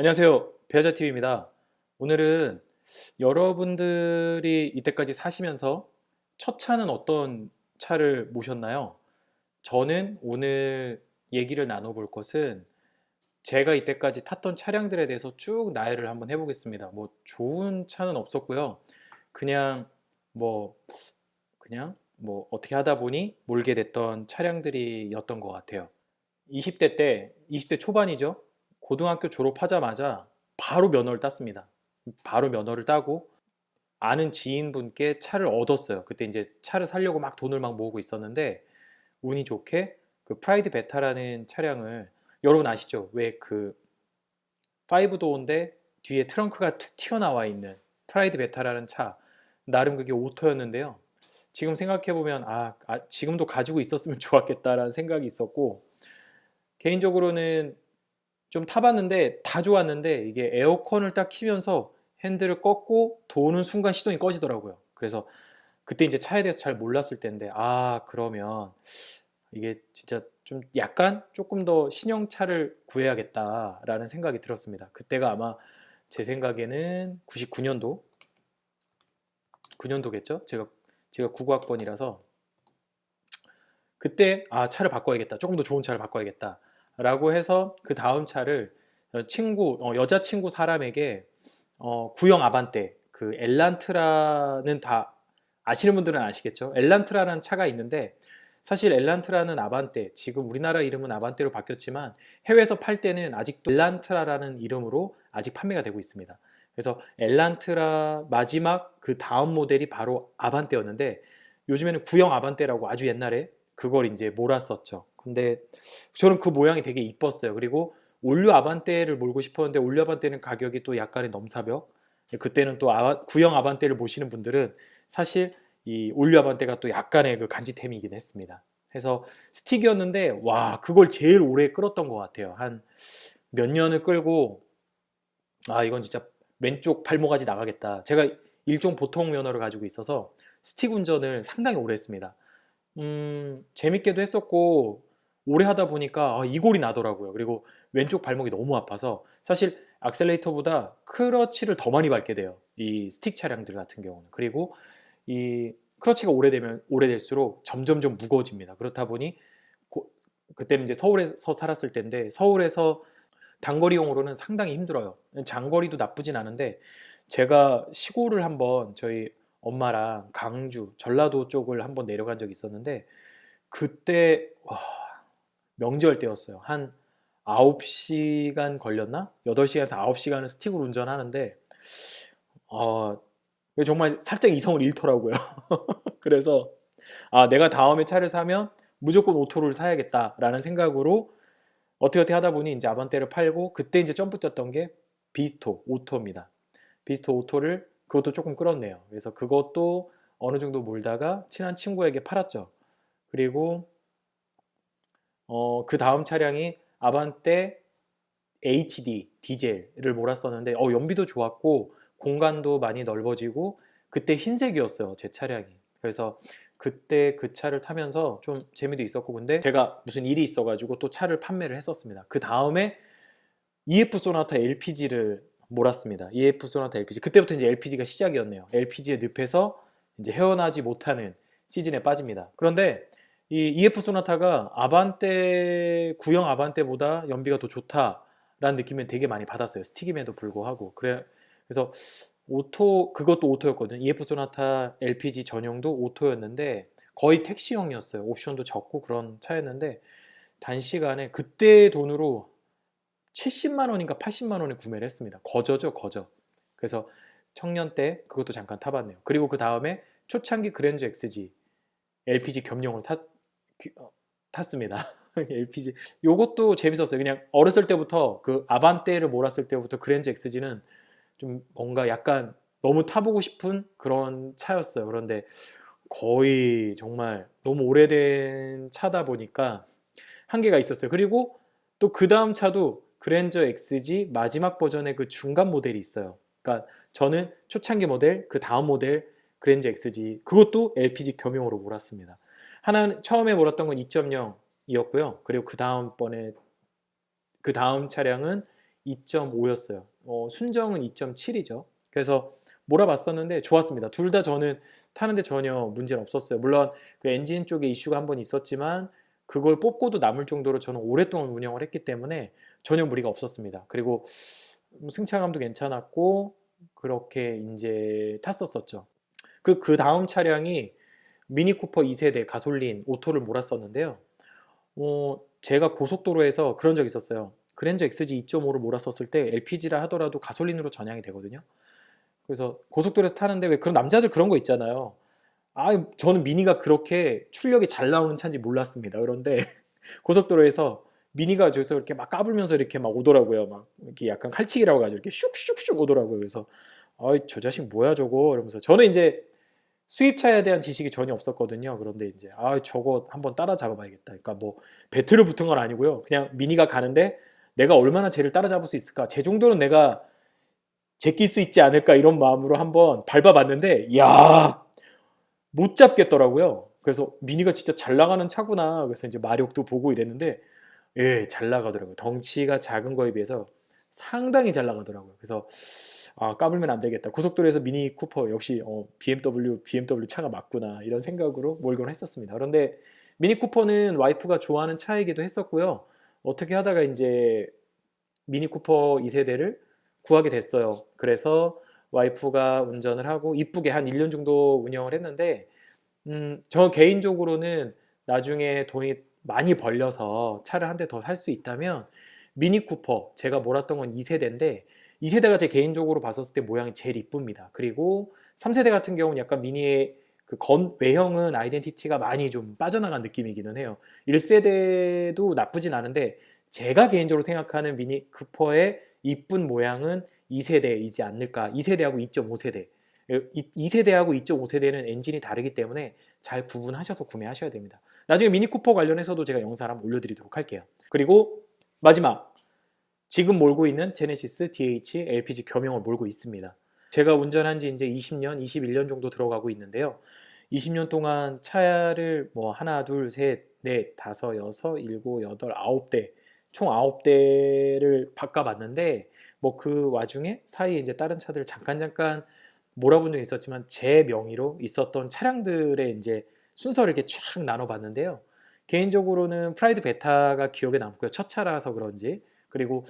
안녕하세요. 배아자TV입니다. 오늘은 여러분들이 이때까지 사시면서 첫 차는 어떤 차를 모셨나요? 저는 오늘 얘기를 나눠볼 것은 제가 이때까지 탔던 차량들에 대해서 쭉 나열을 한번 해보겠습니다. 뭐 좋은 차는 없었고요. 그냥 뭐 그냥 어떻게 하다 보니 몰게 됐던 차량들이었던 것 같아요. 20대 초반이죠. 고등학교 졸업하자마자 바로 면허를 땄습니다. 바로 면허를 따고 아는 지인분께 차를 얻었어요. 그때 이제 차를 사려고 막 돈을 막 모으고 있었는데 운이 좋게 그 프라이드 베타라는 차량을, 여러분 아시죠? 왜 그 5도어인데 뒤에 트렁크가 툭 튀어나와 있는 프라이드 베타라는 차, 나름 그게 오토였는데요. 지금 생각해보면 지금도 가지고 있었으면 좋았겠다라는 생각이 있었고, 개인적으로는 좀 타봤는데 다 좋았는데 이게 에어컨을 딱 키면서 핸들을 꺾고 도는 순간 시동이 꺼지더라고요. 그래서 그때 이제 차에 대해서 잘 몰랐을 때인데, 그러면 이게 진짜 좀 약간 조금 더 신형차를 구해야겠다라는 생각이 들었습니다. 그때가 아마 제 생각에는 99년도 9년도겠죠? 제가 99학번이라서 그때 차를 바꿔야겠다. 조금 더 좋은 차를 바꿔야겠다. 라고 해서 그 다음 차를 여자친구 사람에게 구형 아반떼, 그 엘란트라는 다 아시는 분들은 아시겠죠? 엘란트라는 차가 있는데, 사실 엘란트라는 아반떼, 지금 우리나라 이름은 아반떼로 바뀌었지만 해외에서 팔 때는 아직도 엘란트라라는 이름으로 아직 판매가 되고 있습니다. 그래서 엘란트라 마지막 그 다음 모델이 바로 아반떼였는데, 요즘에는 구형 아반떼라고 아주 옛날에 그걸 이제 몰았었죠. 근데 저는 그 모양이 되게 이뻤어요. 그리고 올류 아반떼를 몰고 싶었는데 올류 아반떼는 가격이 또 약간의 넘사벽. 그때는 또 구형 아반떼를 모시는 분들은 사실 이 올류 아반떼가 또 약간의 그 간지템이긴 했습니다. 해서 스틱이었는데 와, 그걸 제일 오래 끌었던 것 같아요. 한 몇 년을 끌고 이건 진짜 왼쪽 발모가지 나가겠다. 제가 일종 보통 면허를 가지고 있어서 스틱 운전을 상당히 오래 했습니다. 재밌게도 했었고 오래 하다 보니까 이골이 나더라고요. 그리고 왼쪽 발목이 너무 아파서 사실 악셀레이터보다 크러치를 더 많이 밟게 돼요. 이 스틱 차량들 같은 경우는. 그리고 이 크러치가 오래되면 오래될수록 점점점 무거워집니다. 그렇다 보니 그때는 이제 서울에서 살았을 때인데 서울에서 단거리용으로는 상당히 힘들어요. 장거리도 나쁘진 않은데 제가 시골을 한번 저희 엄마랑 강주, 전라도 쪽을 한번 내려간 적이 있었는데 그때 명절 때였어요. 한 9시간 걸렸나? 8시간에서 9시간을 스틱으로 운전하는데 어, 정말 살짝 이성을 잃더라고요. 그래서 내가 다음에 차를 사면 무조건 오토를 사야겠다라는 생각으로 어떻게 하다 보니 이제 아반떼를 팔고 그때 이제 점프 뛰었던 게 비스토 오토입니다. 비스토 오토를 그것도 조금 끌었네요. 그래서 그것도 어느 정도 몰다가 친한 친구에게 팔았죠. 그리고 그 다음 차량이 아반떼 HD 디젤을 몰았었는데 연비도 좋았고 공간도 많이 넓어지고 그때 흰색이었어요, 제 차량이. 그래서 그때 그 차를 타면서 좀 재미도 있었고, 근데 제가 무슨 일이 있어가지고 또 차를 판매를 했었습니다. 그 다음에 EF 소나타 LPG를 몰았습니다. EF 소나타 LPG. 그때부터 이제 LPG가 시작이었네요. LPG의 늪에서 이제 헤어나지 못하는 시즌에 빠집니다. 그런데 이 EF 소나타가 아반떼, 구형 아반떼보다 연비가 더 좋다라는 느낌을 되게 많이 받았어요. 스틱임에도 불구하고. 그래서 그것도 오토였거든요. EF 소나타 LPG 전용도 오토였는데 거의 택시형이었어요. 옵션도 적고 그런 차였는데 단시간에 그때 돈으로 70만 원인가 80만 원에 구매를 했습니다. 거저죠, 거저. 그래서 청년 때 그것도 잠깐 타봤네요. 그리고 그 다음에 초창기 그랜저 XG LPG 겸용을 탔습니다. LPG. 요것도 재밌었어요. 그냥 어렸을 때부터 그 아반떼를 몰았을 때부터 그랜저 XG는 좀 뭔가 약간 너무 타보고 싶은 그런 차였어요. 그런데 거의 정말 너무 오래된 차다 보니까 한계가 있었어요. 그리고 또 그 다음 차도 그랜저 XG 마지막 버전의 그 중간 모델이 있어요. 그러니까 저는 초창기 모델, 그 다음 모델 그랜저 XG 그것도 LPG 겸용으로 몰았습니다. 하나는 처음에 몰았던 건 2.0이었고요. 그리고 그 다음 차량은 2.5였어요. 순정은 2.7이죠. 그래서 몰아봤었는데 좋았습니다. 둘 다 저는 타는데 전혀 문제는 없었어요. 물론 그 엔진 쪽에 이슈가 한 번 있었지만 그걸 뽑고도 남을 정도로 저는 오랫동안 운영을 했기 때문에 전혀 무리가 없었습니다. 그리고 승차감도 괜찮았고 그렇게 이제 탔었었죠. 그 다음 차량이 미니 쿠퍼 2세대 가솔린 오토를 몰았었는데요. 제가 고속도로에서 그런 적 있었어요. 그랜저 XG 2.5를 몰았었을 때 LPG라 하더라도 가솔린으로 전향이 되거든요. 그래서 고속도로에서 타는데 왜 그런 남자들 그런 거 있잖아요. 저는 미니가 그렇게 출력이 잘 나오는 차인지 몰랐습니다. 그런데 고속도로에서 미니가 저기서 이렇게 막 까불면서 이렇게 막 오더라고요. 막 이렇게 약간 칼치기라고 하죠. 이렇게 슉슉슉 오더라고요. 그래서 저 자식 뭐야 저거 이러면서 저는 이제 수입차에 대한 지식이 전혀 없었거든요. 그런데 이제 저거 한번 따라잡아 봐야겠다. 그러니까 뭐 배틀을 붙은 건 아니고요. 그냥 미니가 가는데 내가 얼마나 쟤를 따라잡을 수 있을까? 쟤 정도는 내가 제낄 수 있지 않을까 이런 마음으로 한번 밟아봤는데 이야 못 잡겠더라고요. 그래서 미니가 진짜 잘 나가는 차구나. 그래서 이제 마력도 보고 이랬는데 예, 잘 나가더라고요. 덩치가 작은 거에 비해서 상당히 잘 나가더라고요. 그래서 까불면 안 되겠다. 고속도로에서 미니 쿠퍼 역시 BMW 차가 맞구나 이런 생각으로 몰곤 했었습니다. 그런데 미니 쿠퍼는 와이프가 좋아하는 차이기도 했었고요. 어떻게 하다가 이제 미니 쿠퍼 2세대를 구하게 됐어요. 그래서 와이프가 운전을 하고 이쁘게 한 1년 정도 운영을 했는데 저 개인적으로는 나중에 돈이 많이 벌려서 차를 한 대 더 살 수 있다면 미니 쿠퍼 제가 몰았던 건 2세대인데 2세대가 제 개인적으로 봤었을 때 모양이 제일 이쁩니다. 그리고 3세대 같은 경우는 약간 미니의 외형은 아이덴티티가 많이 좀 빠져나간 느낌이기는 해요. 1세대도 나쁘진 않은데 제가 개인적으로 생각하는 미니 쿠퍼의 이쁜 모양은 2세대이지 않을까. 2세대하고 2.5세대. 2세대하고 2.5세대는 엔진이 다르기 때문에 잘 구분하셔서 구매하셔야 됩니다. 나중에 미니 쿠퍼 관련해서도 제가 영상 한번 올려드리도록 할게요. 그리고 마지막 지금 몰고 있는 제네시스 DH LPG 겸용을 몰고 있습니다. 제가 운전한 지 이제 20년, 21년 정도 들어가고 있는데요. 20년 동안 차를 뭐 하나, 둘, 셋, 넷, 다섯, 여섯, 일곱, 여덟, 아홉 대, 총 아홉 대를 바꿔봤는데 뭐 그 와중에 사이에 이제 다른 차들 잠깐 몰아본 적이 있었지만 제 명의로 있었던 차량들의 이제 순서를 이렇게 쫙 나눠봤는데요. 개인적으로는 프라이드 베타가 기억에 남고요. 첫 차라서 그런지. 그리고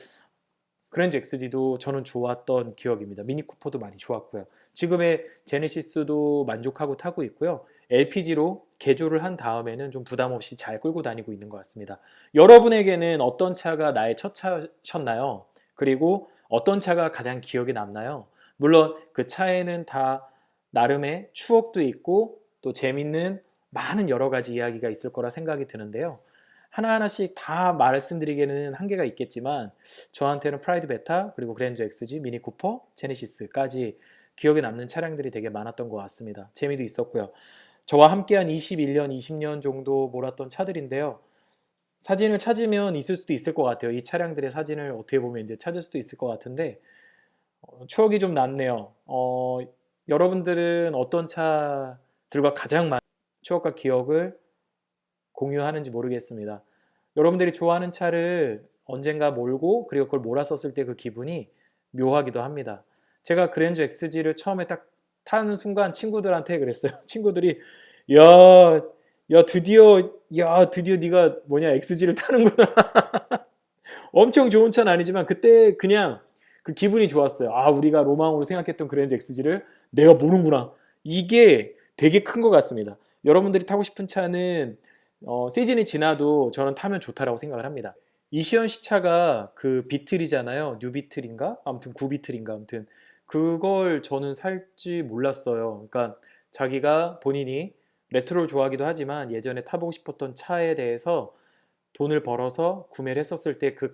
그랜저 XG도 저는 좋았던 기억입니다. 미니 쿠퍼도 많이 좋았고요. 지금의 제네시스도 만족하고 타고 있고요. LPG로 개조를 한 다음에는 좀 부담 없이 잘 끌고 다니고 있는 것 같습니다. 여러분에게는 어떤 차가 나의 첫 차셨나요? 그리고 어떤 차가 가장 기억에 남나요? 물론 그 차에는 다 나름의 추억도 있고 또 재밌는 많은 여러 가지 이야기가 있을 거라 생각이 드는데요. 하나하나씩 다 말씀드리기에는 한계가 있겠지만 저한테는 프라이드 베타 그리고 그랜저 XG, 미니 쿠퍼, 제네시스까지 기억에 남는 차량들이 되게 많았던 것 같습니다. 재미도 있었고요. 저와 함께한 21년, 20년 정도 몰았던 차들인데요. 사진을 찾으면 있을 수도 있을 것 같아요. 이 차량들의 사진을 어떻게 보면 이제 찾을 수도 있을 것 같은데 추억이 좀 남네요. 여러분들은 어떤 차들과 가장 많은 추억과 기억을 공유하는지 모르겠습니다. 여러분들이 좋아하는 차를 언젠가 몰고 그리고 그걸 몰았었을 때 그 기분이 묘하기도 합니다. 제가 그랜저 XG를 처음에 딱 타는 순간 친구들한테 그랬어요. 친구들이 야, 드디어 네가 뭐냐 XG를 타는구나. 엄청 좋은 차는 아니지만 그때 그냥 그 기분이 좋았어요. 우리가 로망으로 생각했던 그랜저 XG를 내가 모르는구나. 이게 되게 큰 것 같습니다. 여러분들이 타고 싶은 차는 시즌이 지나도 저는 타면 좋다라고 생각을 합니다. 이시연 씨 차가 그 비틀이잖아요. 뉴 비틀인가? 아무튼 구 비틀인가? 아무튼 그걸 저는 살지 몰랐어요. 그러니까 자기가 본인이 레트로를 좋아하기도 하지만 예전에 타보고 싶었던 차에 대해서 돈을 벌어서 구매를 했었을 때 그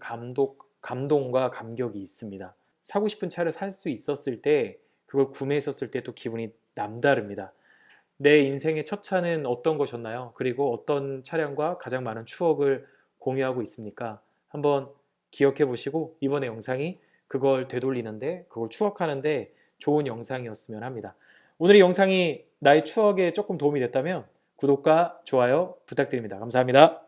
감동과 감격이 있습니다. 사고 싶은 차를 살 수 있었을 때 그걸 구매했었을 때 또 기분이 남다릅니다. 내 인생의 첫 차는 어떤 것이었나요? 그리고 어떤 차량과 가장 많은 추억을 공유하고 있습니까? 한번 기억해 보시고 이번에 영상이 그걸 되돌리는데 그걸 추억하는데 좋은 영상이었으면 합니다. 오늘의 영상이 나의 추억에 조금 도움이 됐다면 구독과 좋아요 부탁드립니다. 감사합니다.